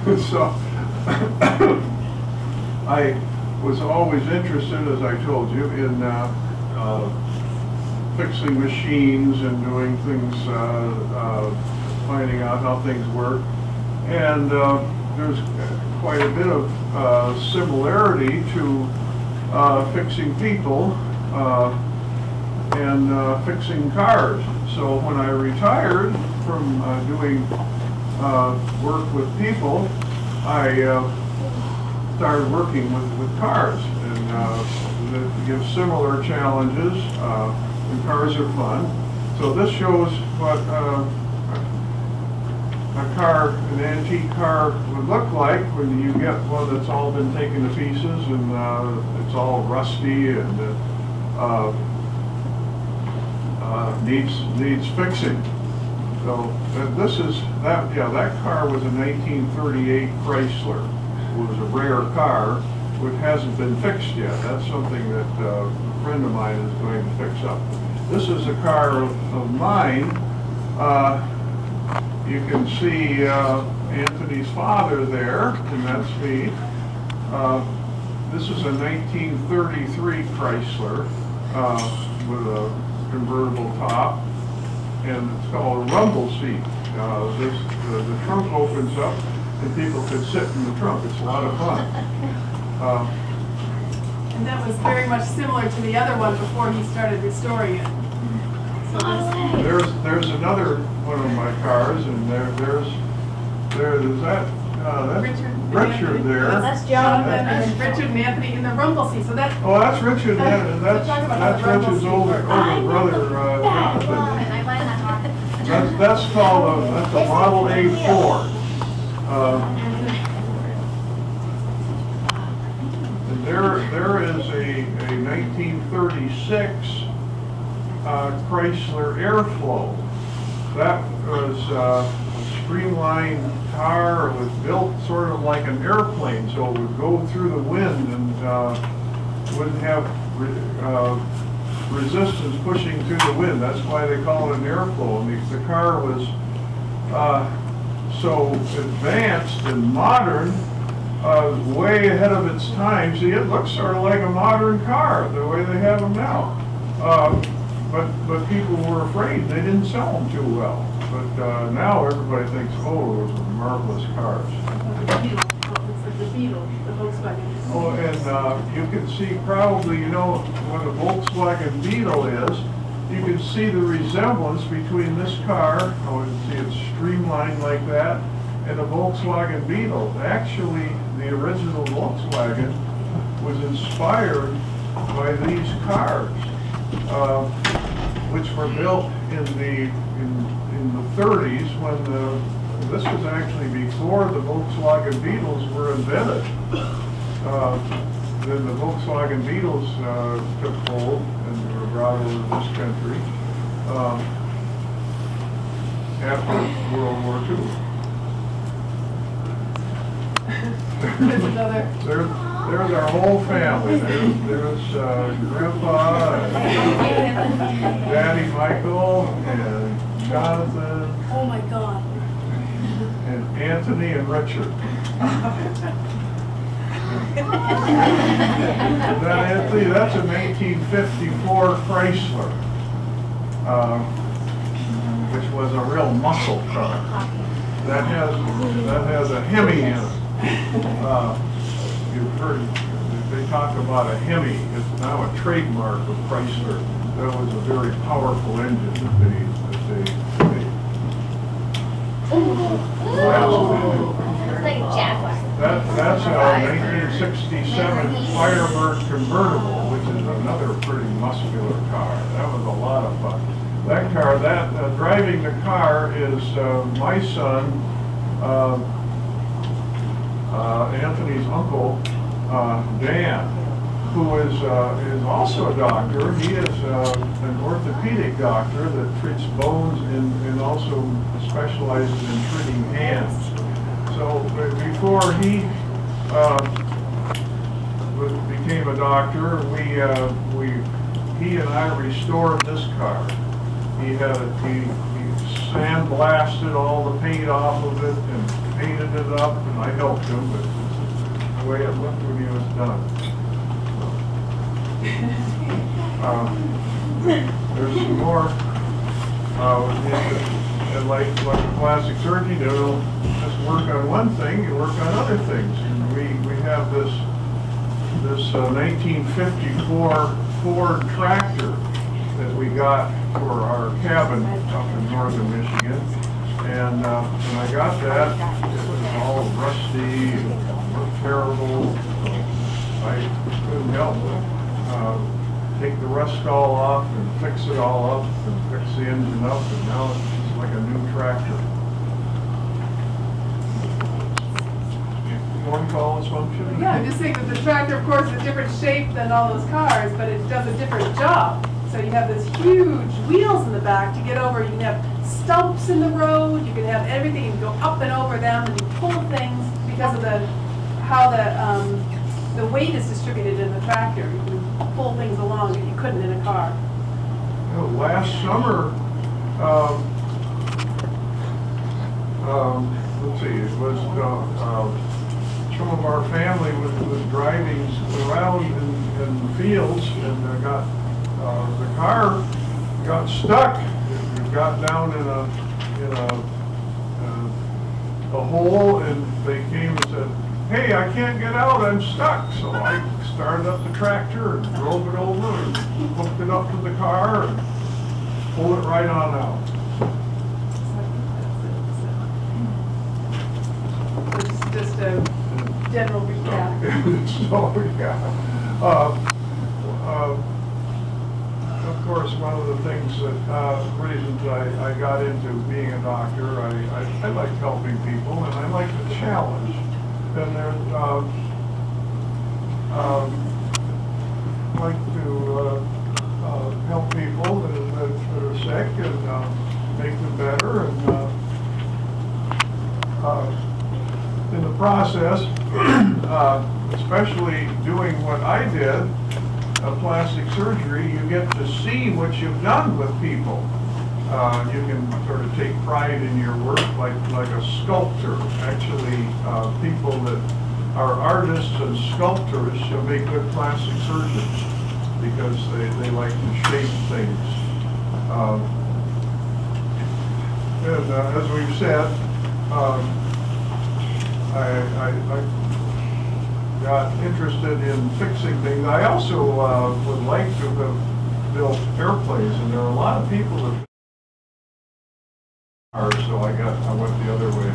So I was always interested, as I told you, in fixing machines and doing things, finding out how things work. And there's quite a bit of similarity to fixing people and fixing cars. So when I retired from doing work with people, I started working with cars, and it gives similar challenges, and cars are fun. So this shows what an antique car would look like when you get one that's all been taken to pieces and it's all rusty and needs fixing. So this is that. Yeah, that car was a 1938 Chrysler. It was a rare car, which hasn't been fixed yet. That's something that a friend of mine is going to fix up. This is a car of mine. You can see Anthony's father there, and that's me. This is a 1933 Chrysler with a convertible top, and it's called a rumble seat. The trunk opens up, and people could sit in the trunk. It's a lot of fun. And that was very much similar to the other one before he started restoring it. So there's another one of my cars, and there's that. That's Richard there. That's Jonathan and Richard and Anthony in the rumble seat. So that. Oh, that's Richard. That's Richard's older brother. Jonathan. That's called that's a Model A Ford. And there is a 1936 Chrysler Airflow. That was a streamlined car. It was built sort of like an airplane, so it would go through the wind and wouldn't have resistance pushing through the wind. That's why they call it an airflow. And the car was so advanced and modern, way ahead of its time. See, it looks sort of like a modern car, the way they have them now. But people were afraid. They didn't sell them too well. But now everybody thinks, oh, those are marvelous cars. The Beetle, the Volkswagen. Oh, and you can see probably, you know, what a Volkswagen Beetle is. You can see the resemblance between this car, oh, you can see it's streamlined like that, and a Volkswagen Beetle. Actually, the original Volkswagen was inspired by these cars, which were built in the 30s when this was actually before the Volkswagen Beetles were invented. Then the Volkswagen Beetles took hold and were brought over to this country after World War II. There's our whole family. There's Grandpa and Daddy Michael and Jonathan. Oh my God. And Anthony and Richard. Anthony, that's a 1954 Chrysler, which was a real muscle car. That has a Hemi in it. You've heard they talk about a Hemi. It's now a trademark of Chrysler. That was a very powerful engine that they like a Jaguar. That's a 1967 Firebird convertible, which is another pretty muscular car. That was a lot of fun. That car, driving the car is my son, Anthony's uncle, Dan, who is also a doctor. He is an orthopedic doctor that treats bones and also specializes in treating hands. So before he became a doctor, he and I restored this car. He sandblasted all the paint off of it and painted it up, and I helped him, but this is the way it looked when he was done. There's some more, and like plastic surgery, they don't just work on one thing, you work on other things. And we have this 1954 Ford tractor that we got for our cabin up in northern Michigan. And when I got that, it was all rusty and looked terrible. So I couldn't help but take the rust all off and fix it all up and fix the engine up, and now it's just like a new tractor. One call is functioning? Yeah, I'm just saying that the tractor, of course, is a different shape than all those cars, but it does a different job. So you have this huge wheels in the back to get over. You can have stumps in the road. You can have everything. You can go up and over them, and you pull things because of how the weight is distributed in the tractor. You can pull things along that you couldn't in a car. Last summer, let's see, it was some of our family was driving around in the fields, and the car got stuck. It got down in a hole, and they came and said, "Hey, I can't get out, I'm stuck." So I started up the tractor and drove it over and hooked it up to the car and pulled it right on out. Just a general recap. So, yeah. Of course, one of the things reasons I got into being a doctor, I like helping people, and I like the challenge. And there's, like to help people that are sick and make them better, and in the process, especially doing what I did, plastic surgery, you get to see what you've done with people. You can sort of take pride in your work like a sculptor. Actually, people that are artists and sculptors should make good plastic surgeons because they like to shape things. And as we've said, I got interested in fixing things. I also would like to have built airplanes, and there are a lot of people that are, so I went the other way